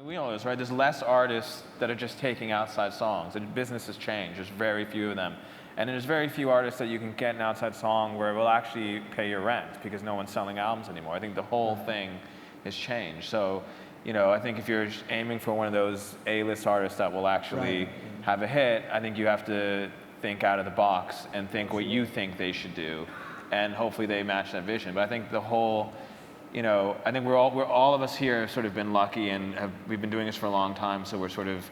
We know this, right? There's less artists that are just taking outside songs. The business has changed. There's very few of them. And there's very few artists that you can get an outside song where it will actually pay your rent because no one's selling albums anymore. I think the whole thing has changed. So, you know, I think if you're aiming for one of those A-list artists that will actually have a hit, I think you have to think out of the box and think what you think they should do, and hopefully they match that vision. But I think the whole, you know, I think we're all of us here have sort of been lucky and we've been doing this for a long time, so we're sort of,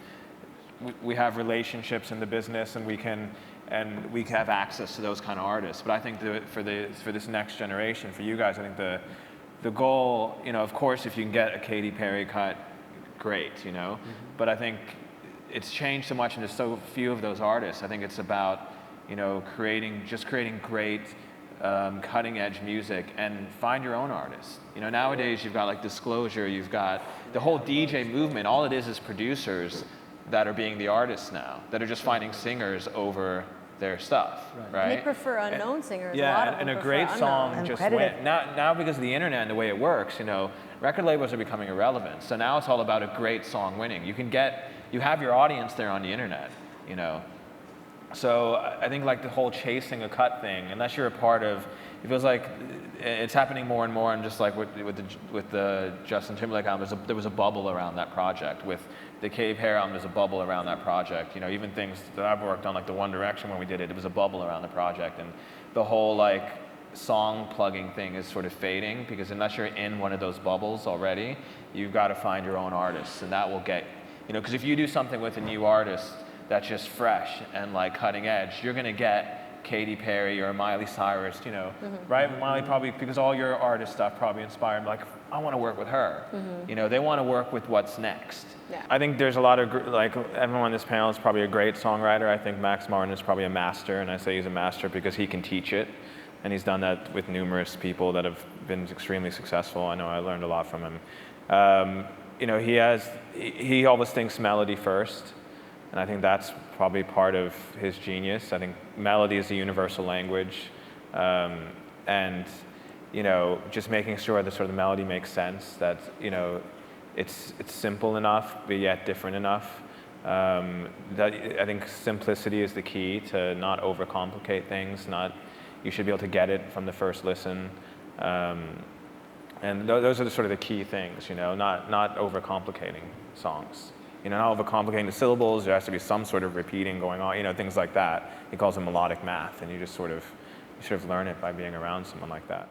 we have relationships in the business and we can have access to those kind of artists. But I think for this next generation, for you guys, I think the goal, you know, of course, if you can get a Katy Perry cut, great, you know. But I think it's changed so much, and there's so few of those artists. I think it's about, you know, creating great, cutting-edge music, and find your own artists. You know, nowadays you've got like Disclosure, you've got the whole DJ movement. All it is producers that are being the artists now, that are just finding singers over their stuff, right? And they prefer unknown singers. Yeah, a lot of them and a great song just went. Now because of the internet and the way it works, you know, record labels are becoming irrelevant. So now it's all about a great song winning. You have your audience there on the internet, you know. So I think like the whole chasing a cut thing, unless you're a part of, it feels like it's happening more and more. And just like with the Justin Timberlake album, there was a bubble around that project. With the Katy Perry album, there's a bubble around that project. You know, even things that I've worked on, like the One Direction when we did it, it was a bubble around the project. And the whole like song plugging thing is sort of fading, because unless you're in one of those bubbles already, you've got to find your own artists, and that will get, you know, because if you do something with a new artist that's just fresh and like cutting edge, you're gonna get Katy Perry or Miley Cyrus, you know, right? Miley probably, because all your artist stuff probably inspired, like, I want to work with her. You know, they want to work with what's next. Yeah. I think there's a lot of, like, everyone on this panel is probably a great songwriter. I think Max Martin is probably a master, and I say he's a master because he can teach it. And he's done that with numerous people that have been extremely successful. I know I learned a lot from him. You know, he always thinks melody first, and I think that's probably part of his genius. I think melody is a universal language, and you know, just making sure that sort of the melody makes sense, that, you know, it's simple enough but yet different enough. That I think simplicity is the key to not overcomplicate things. You should be able to get it from the first listen. And those are the sort of the key things, you know, not overcomplicating songs. You know, not overcomplicating the syllables. There has to be some sort of repeating going on, you know, things like that. He calls it melodic math, and you sort of learn it by being around someone like that.